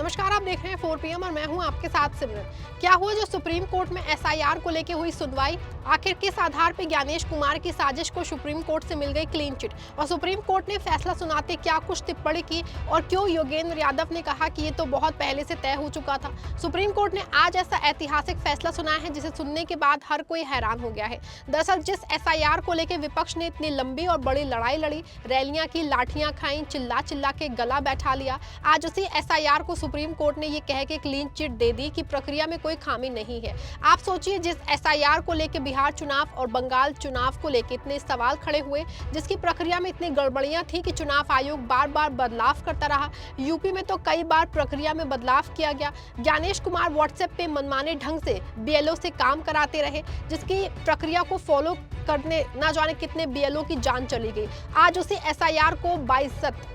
नमस्कार, आप देख रहे हैं 4 PM और मैं हूं आपके साथ सिमरन। क्या हुआ जो सुप्रीम कोर्ट में SIR को लेकर हुई सुनवाई? आखिर किस आधार पर ज्ञानेश कुमार की साजिश को सुप्रीम कोर्ट से मिल गई क्लीन चिट और सुप्रीम कोर्ट ने फैसला सुनाते क्या कुछ टिप्पणी की और क्यों योगेंद्र यादव ने कहा कि ये तो बहुत पहले से तय हो चुका था। सुप्रीम कोर्ट ने आज ऐसा ऐतिहासिक फैसला सुनाया है जिसे सुनने के बाद हर कोई हैरान हो गया है। दरअसल जिस SIR को लेकर विपक्ष ने इतनी लंबी और बड़ी लड़ाई लड़ी, रैलियां की, लाठियां खाई, चिल्ला चिल्ला के गला बैठा लिया, आज उसी SIR को सुप्रीम कोर्ट ने ये कह के क्लीन चिट दे दी कि प्रक्रिया में कोई खामी नहीं है। आप सोचिए, जिस SIR को लेकर बिहार चुनाव और बंगाल चुनाव को लेकर इतने सवाल खड़े हुए, जिसकी प्रक्रिया में इतनी गड़बड़ियां थी कि चुनाव आयोग बार बार बदलाव करता रहा, यूपी में तो कई बार प्रक्रिया में बदलाव किया गया, ज्ञानेश कुमार व्हाट्सएप पे मनमाने ढंग से BLO से काम कराते रहे, जिसकी प्रक्रिया को फॉलो करने ना जाने कितने BLO की जान चली गई। आज उसी SIR को बाइज्जत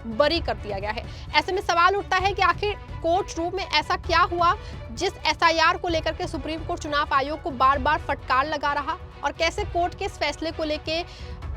बरी कर दिया गया है। ऐसे में सवाल उठता है कि आखिर कोर्ट रूम में ऐसा क्या हुआ जिस SIR को लेकर के सुप्रीम कोर्ट चुनाव आयोग को बार बार फटकार लगा रहा, और कैसे कोर्ट के इस फैसले को लेके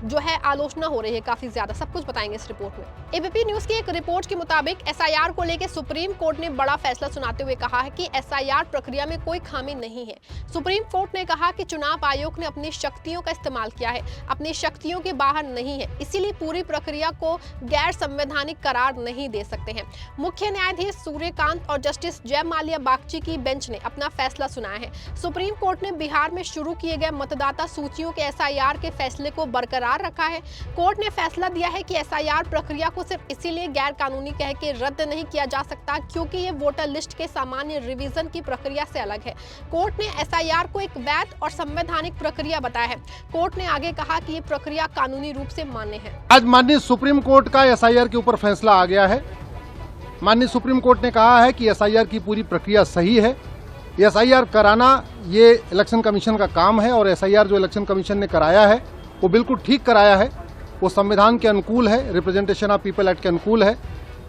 जो है आलोचना हो रही है काफी ज्यादा। सब कुछ बताएंगे इस रिपोर्ट में। ABP न्यूज की एक रिपोर्ट के मुताबिक SIR को लेकर सुप्रीम कोर्ट ने बड़ा फैसला सुनाते हुए कहा है कि SIR प्रक्रिया में कोई खामी नहीं है। सुप्रीम कोर्ट ने कहा कि चुनाव आयोग ने अपनी शक्तियों का इस्तेमाल किया है, अपनी शक्तियों के बाहर नहीं है, इसीलिए पूरी प्रक्रिया को गैर संवैधानिक करार नहीं दे सकते हैं। मुख्य न्यायाधीश सूर्यकांत और जस्टिस जय माल्या बागची की बेंच ने अपना फैसला सुनाया है। सुप्रीम कोर्ट ने बिहार में शुरू किए गए मतदाता सूचियों के SIR के फैसले को बरकरार रखा है। कोर्ट ने फैसला दिया है कि SIR प्रक्रिया को सिर्फ इसीलिए गैर कानूनी कह के रद्द नहीं किया जा सकता क्योंकि ये वोटर लिस्ट के सामान्य रिवीजन की प्रक्रिया से अलग है। कोर्ट ने SIR को एक वैध और संवैधानिक प्रक्रिया बताया है। कोर्ट ने आगे कहा कि ये प्रक्रिया कानूनी रूप से मान्य है। आज माननीय सुप्रीम कोर्ट का SIR के ऊपर फैसला आ गया है। माननीय सुप्रीम कोर्ट ने कहा है कि SIR की पूरी प्रक्रिया सही है। SIR कराना ये इलेक्शन कमीशन का काम है और SIR जो इलेक्शन कमीशन ने कराया है वो बिल्कुल ठीक कराया है। वो संविधान के अनुकूल है, रिप्रेजेंटेशन ऑफ पीपल एक्ट के अनुकूल है,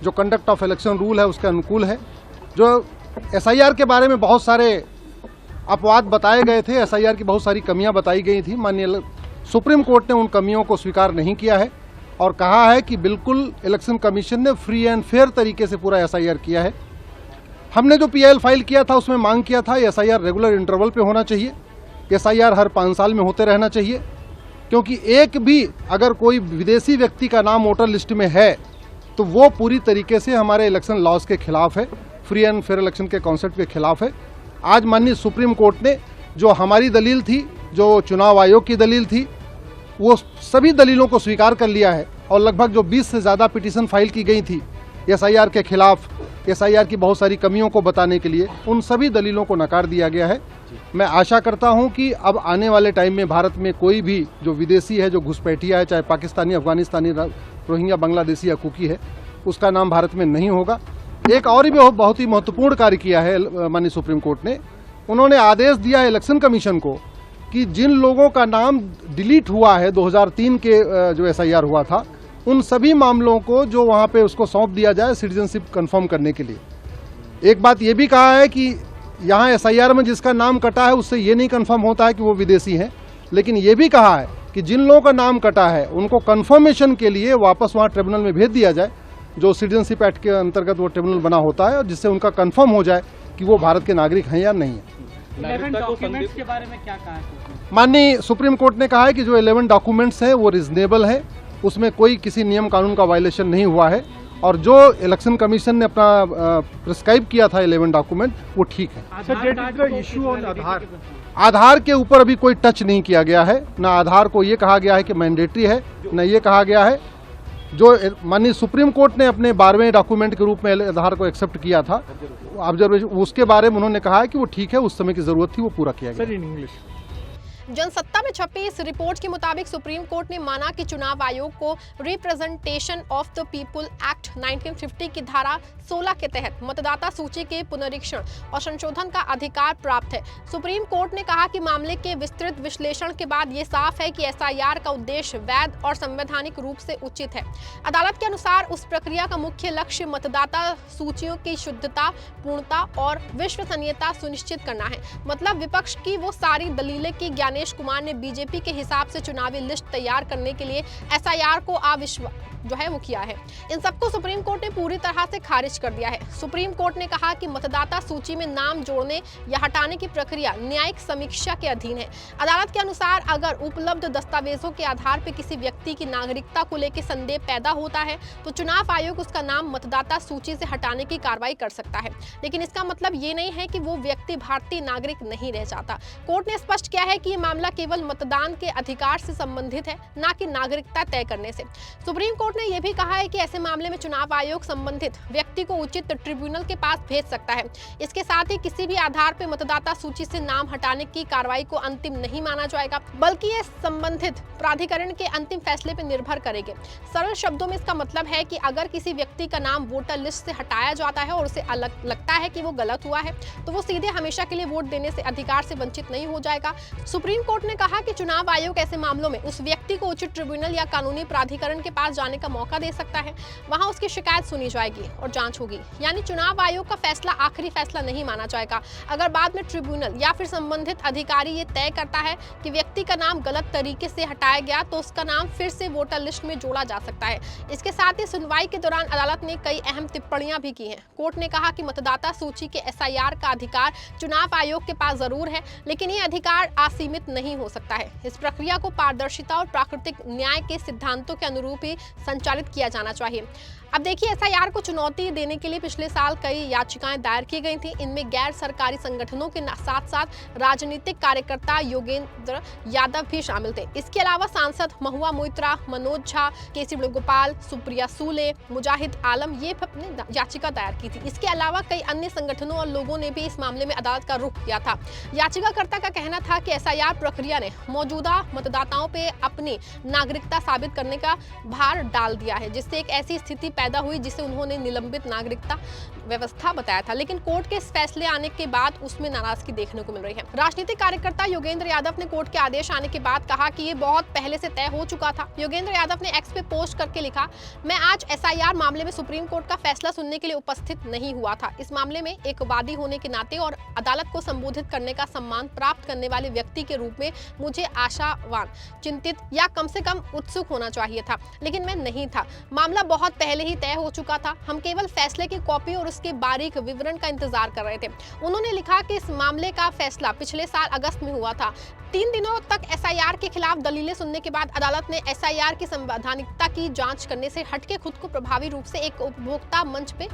जो कंडक्ट ऑफ इलेक्शन रूल है उसके अनुकूल है। जो SIR के बारे में बहुत सारे अपवाद बताए गए थे, SIR की बहुत सारी कमियां बताई गई थी, माननीय सुप्रीम कोर्ट ने उन कमियों को स्वीकार नहीं किया है और कहा है कि बिल्कुल इलेक्शन कमीशन ने फ्री एंड फेयर तरीके से पूरा SIR किया है। हमने जो PIL फाइल किया था उसमें मांग किया था SIR रेगुलर इंटरवल पे होना चाहिए, SIR हर 5 साल में होते रहना चाहिए, क्योंकि एक भी अगर कोई विदेशी व्यक्ति का नाम वोटर लिस्ट में है तो वो पूरी तरीके से हमारे इलेक्शन लॉज के खिलाफ है, फ्री एंड फेयर इलेक्शन के कॉन्सेप्ट के खिलाफ है। आज माननीय सुप्रीम कोर्ट ने जो हमारी दलील थी, जो चुनाव आयोग की दलील थी, वो सभी दलीलों को स्वीकार कर लिया है और लगभग जो 20 से ज़्यादा पिटीशन फाइल की गई थी SIR के खिलाफ, SIR की बहुत सारी कमियों को बताने के लिए, उन सभी दलीलों को नकार दिया गया है। मैं आशा करता हूं कि अब आने वाले टाइम में भारत में कोई भी जो विदेशी है, जो घुसपैठिया है, चाहे पाकिस्तानी, अफगानिस्तानी, रोहिंग्या, बांग्लादेशी या कुकी है, उसका नाम भारत में नहीं होगा। एक और भी बहुत ही महत्वपूर्ण कार्य किया है माननीय सुप्रीम कोर्ट ने। उन्होंने आदेश दिया है इलेक्शन कमीशन को कि जिन लोगों का नाम डिलीट हुआ है 2003 के जो SIR हुआ था, उन सभी मामलों को जो वहाँ पे उसको सौंप दिया जाए सिटीजनशिप कंफर्म करने के लिए। एक बात ये भी कहा है कि यहाँ SIR में जिसका नाम कटा है उससे ये नहीं कंफर्म होता है कि वो विदेशी हैं, लेकिन ये भी कहा है कि जिन लोगों का नाम कटा है उनको कंफर्मेशन के लिए वापस वहाँ ट्रिब्यूनल में भेज दिया जाए, जो सिटीजनशिप एक्ट के अंतर्गत वो ट्रिब्यूनल बना होता है, और जिससे उनका कंफर्म हो जाए कि वो भारत के नागरिक हैं या नहीं है। 11 डॉक्यूमेंट्स के बारे में क्या कहा है? माननीय सुप्रीम कोर्ट ने कहा है कि जो 11 डॉक्यूमेंट्स हैं वो रिजनेबल है, उसमें कोई किसी नियम कानून का वायलेशन नहीं हुआ है, और जो इलेक्शन कमीशन ने अपना प्रिस्क्राइब किया था 11 डॉक्यूमेंट वो ठीक है। आधार के ऊपर अभी कोई टच नहीं किया गया है, ना आधार को ये कहा गया है कि मैंडेटरी है, ना ये कहा गया है। जो माननीय सुप्रीम कोर्ट ने अपने 12वें डॉक्यूमेंट के रूप में आधार को एक्सेप्ट किया था ऑब्जर्वेशन, उसके बारे में उन्होंने कहा है कि वो ठीक है, उस समय की जरूरत थी, वो पूरा किया गया। जनसत्ता में छपी इस रिपोर्ट के मुताबिक सुप्रीम कोर्ट ने माना कि चुनाव आयोग को representation of the people act 1950 की धारा 16 के तहत मतदाता सूची के पुनरीक्षण और संशोधन का अधिकार प्राप्त है। सुप्रीम कोर्ट ने कहा कि मामले के विस्तृत विश्लेषण के बाद ये साफ है कि SIR का उद्देश्य वैध और संवैधानिक रूप से उचित है। अदालत के अनुसार उस प्रक्रिया का मुख्य लक्ष्य मतदाता सूचियों की शुद्धता, पूर्णता और विश्वसनीयता सुनिश्चित करना है। मतलब विपक्ष की वो सारी दलीलें की ज्ञान ज्ञानेश कुमार ने बीजेपी के हिसाब से चुनावी लिस्ट तैयार करने के लिए एसआईआर को वो किया है। इन सबको सुप्रीम कोर्ट ने पूरी तरह से खारिज कर दिया है। सुप्रीम कोर्ट ने कहा कि मतदाता सूची में नाम जोड़ने या हटाने की प्रक्रिया न्यायिक समीक्षा के अधीन है। अदालत के अनुसार अगर उपलब्ध दस्तावेजों के आधार पर किसी व्यक्ति की नागरिकता को लेकर संदेह पैदा होता है तो चुनाव आयोग उसका नाम मतदाता सूची से हटाने की कार्रवाई कर सकता है, लेकिन इसका मतलब ये नहीं है कि वो व्यक्ति भारतीय नागरिक नहीं रह जाता। कोर्ट ने स्पष्ट किया है कि ये मामला केवल मतदान के अधिकार से संबंधित है, न कि नागरिकता तय करने से। सुप्रीम कोर्ट ने यह भी कहा है कि ऐसे मामले में चुनाव आयोग संबंधित व्यक्ति को उचित ट्रिब्यूनल के पास भेज सकता है। इसके साथ ही किसी भी आधार पर मतदाता सूची से नाम हटाने की कार्रवाई को अंतिम नहीं माना जाएगा, बल्कि ये संबंधित प्राधिकरण के अंतिम फैसले पर निर्भर करेंगे। सरल शब्दों में इसका मतलब है कि अगर किसी व्यक्ति का नाम वोटर लिस्ट से हटाया जाता है और उसे लगता है कि वो गलत हुआ है तो वो सीधे हमेशा के लिए वोट देने से अधिकार से वंचित नहीं हो जाएगा। सुप्रीम कोर्ट ने कहा कि चुनाव आयोग ऐसे मामलों में उस व्यक्ति को उचित ट्रिब्यूनल या कानूनी प्राधिकरण के पास जाने का मौका दे सकता है। वहां उसकी शिकायत सुनी जाएगी और जांच होगी, यानी चुनाव आयोग का फैसला आखिरी फैसला नहीं माना जाएगा। अगर बाद में ट्रिब्यूनल या फिर संबंधित अधिकारी ये तय करता है कि व्यक्ति का नाम गलत तरीके से हटाया गया तो उसका नाम फिर से वोटर लिस्ट में जोड़ा जा सकता है। इसके साथ ही सुनवाई के दौरान अदालत ने कई अहम टिप्पणियां भी की हैं। कोर्ट ने कहा कि मतदाता सूची के एसआईआर का अधिकार चुनाव आयोग के पास जरूर है, लेकिन ये अधिकार असीमित नहीं हो सकता है। इस प्रक्रिया को पारदर्शिता और प्राकृतिक न्याय के सिद्धांतों के अनुरूप ही संचालित किया जाना चाहिए। अब देखिए, एसआईआर को चुनौती देने के लिए पिछले साल कई याचिकाएं दायर की गई थी। इनमें गैर सरकारी संगठनों के साथ साथ राजनीतिक कार्यकर्ता योगेंद्र यादव भी शामिल थे। इसके अलावा सांसद महुआ मोइत्रा, मनोज झा, केसी वेणुगोपाल, सुप्रिया सूले, मुजाहिद आलम ये अपनी याचिका दायर की थी। इसके अलावा कई अन्य संगठनों और लोगों ने भी इस मामले में अदालत का रुख किया था। याचिकाकर्ता का कहना था कि एसआईआर प्रक्रिया ने मौजूदा मतदाताओं पे अपनी नागरिकता साबित करने का भार डाल दिया है, जिससे एक ऐसी स्थिति पैदा हुई जिसे उन्होंने निलंबित नागरिकता व्यवस्था बताया था। लेकिन कोर्ट के इस फैसले आने के बाद उसमें नाराजगी देखने को मिल रही है। राजनीतिक कार्यकर्ता योगेंद्र यादव ने कोर्ट के आदेश आने के बाद कहा कि ये बहुत पहले से तय हो चुका था। योगेंद्र यादव ने एक्स पे पोस्ट करके लिखा, मैं आज एसआईआर मामले में सुप्रीम कोर्ट का फैसला सुनने के लिए उपस्थित नहीं हुआ था। इस मामले में एक वादी होने के नाते और अदालत को संबोधित करने का सम्मान प्राप्त करने वाले व्यक्ति के रूप में मुझे आशावान, चिंतित या कम से कम उत्सुक होना चाहिए था, लेकिन मैं नहीं था। मामला बहुत पहले ही तय हो चुका था। हम केवल फैसले की कॉपी और उसके बारीक विवरण का इंतजार कर रहे थे। उन्होंने लिखा कि इस मामले का फैसला पिछले साल अगस्त में हुआ था। 3 दिनों तक एसआईआर के खिलाफ दलीलें सुनने के बाद अदालत ने एसआईआर की संवैधानिकता की जांच करने से हटके खुद को प्रभावी रूप से एक उपभोक्ता मंच पे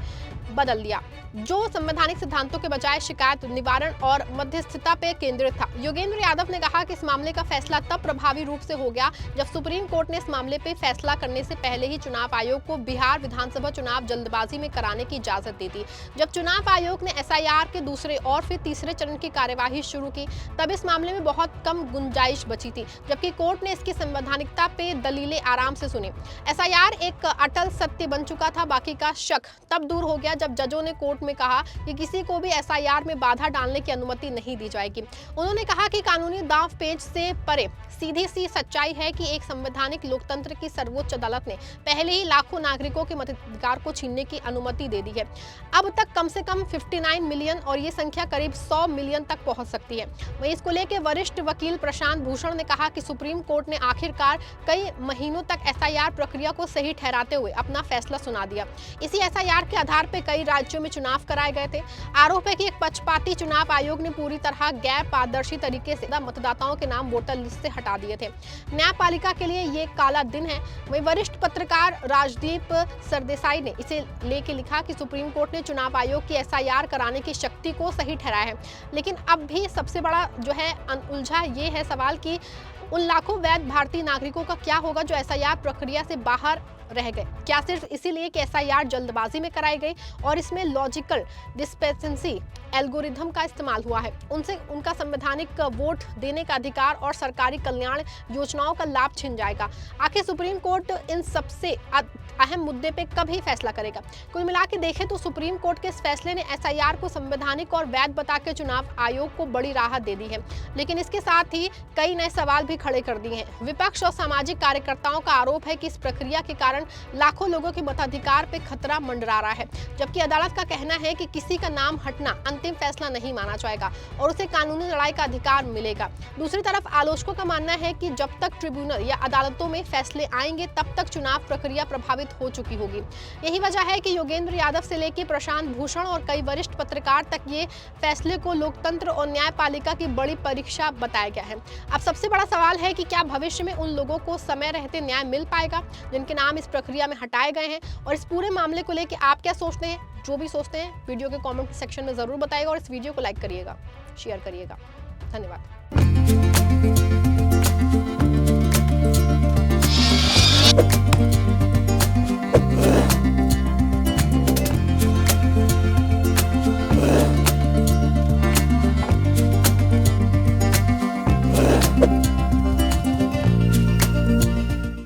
बदल दिया, जो संवैधानिक सिद्धांतों के बजाय शिकायत निवारण और मध्यस्थता पे केंद्रित था। योगेंद्र यादव ने कहा कि इस मामले का फैसला तब प्रभावी रूप से हो गया जब सुप्रीम कोर्ट ने इस मामले पे फैसला करने से पहले ही चुनाव आयोग को बिहार विधानसभा चुनाव जल्दबाजी में कराने की इजाजत दी थी। जब चुनाव आयोग ने एसआईआर के दूसरे और फिर तीसरे चरण की कार्यवाही शुरू की, तब इस मामले में बहुत कम गुंजाइश बची थी, जबकि कोर्ट ने इसकी संवैधानिकता पे दलीलें आराम से सुनी। एसआईआर एक अटल सत्य बन चुका था। बाकी का शक तब दूर हो गया जब जजों ने कोर्ट में कहा कि किसी को भी एसआईआर में बाधा डालने की अनुमति नहीं दी जाएगी। उन्होंने कहा कि कानूनी दांव पेच से परे सीधी सी सच्चाई है कि एक संवैधानिक लोकतंत्र की सर्वोच्च अदालत ने पहले ही लाखों नागरिकों के मताधिकार को छीनने की अनुमति दे दी है। अब तक कम से कम 59 मिलियन और ये संख्या करीब 100 मिलियन तक पहुंच सकती है। वहीं इसको लेकर वरिष्ठ वकील प्रशांत भूषण ने कहा कि सुप्रीम कोर्ट ने आखिरकार कई महीनों तक एसआईआर प्रक्रिया को सही ठहराते हुए अपना फैसला सुना दिया। इसी एसआईआर के आधार पर कई राज्यों में चुनाव कराए गए थे। आरोप है कि एक पक्षपाती चुनाव आयोग ने पूरी तरह गैर पारदर्शी तरीके से मतदाताओं के नाम वोटर लिस्ट से हटा दिए थे। न्यायपालिका के लिए ये काला दिन है। वहीं वरिष्ठ पत्रकार राजदीप सरदेसाई ने इसे लेके लिखा कि सुप्रीम कोर्ट ने चुनाव आयोग की एसआईआर कराने की शक्ति को सही ठहराया है, लेकिन अब भी सबसे बड़ा जो है उलझा ये है सवाल कि उन लाखों वैध भारतीय नागरिकों का क्या होगा जो एसआईआर प्रक्रिया से बाहर रह गए। क्या सिर्फ इसीलिए कि एसआईआर जल्दबाजी में कराई गई और इसमें लॉजिकल डिस्पेंसेंसी एल्गोरिथम का इस्तेमाल हुआ है, उनसे उनका संवैधानिक वोट देने का अधिकार और सरकारी कल्याण योजनाओं का लाभ छिन जाएगा। आखिर सुप्रीम कोर्ट इन सबसे अहम मुद्दे पे कब ही फैसला करेगा? कुल मिला के देखें तो सुप्रीम कोर्ट के इस फैसले ने एसआईआर को संवैधानिक और वैध बता के चुनाव आयोग को बड़ी राहत दे दी है, लेकिन इसके साथ ही कई नए सवाल भी खड़े कर दिए हैं। विपक्ष और सामाजिक कार्यकर्ताओं का आरोप है कि इस प्रक्रिया के कारण कारण लाखों लोगों के मताधिकार पे खतरा मंडरा रहा है। जबकि अदालत का कहना है कि किसी का नाम हटना अंतिम फैसला नहीं माना जाएगा और उसे कानूनी लड़ाई का अधिकार मिलेगा। दूसरी तरफ आलोचकों का मानना है कि जब तक ट्रिब्यूनल या अदालतों में फैसले आएंगे तब तक चुनाव प्रक्रिया प्रभावित हो चुकी होगी। यही वजह है कि योगेंद्र यादव से लेकर प्रशांत भूषण और कई वरिष्ठ पत्रकार तक ये फैसले को लोकतंत्र और न्यायपालिका की बड़ी परीक्षा बताया गया है। अब सबसे बड़ा सवाल है कि क्या भविष्य में उन लोगों को समय रहते न्याय मिल पाएगा जिनके नाम इस प्रक्रिया में हटाए गए हैं। और इस पूरे मामले को लेकर आप क्या सोचते हैं? जो भी सोचते हैं वीडियो के कमेंट सेक्शन में जरूर बताइएगा और इस वीडियो को लाइक करिएगा, शेयर करिएगा। धन्यवाद।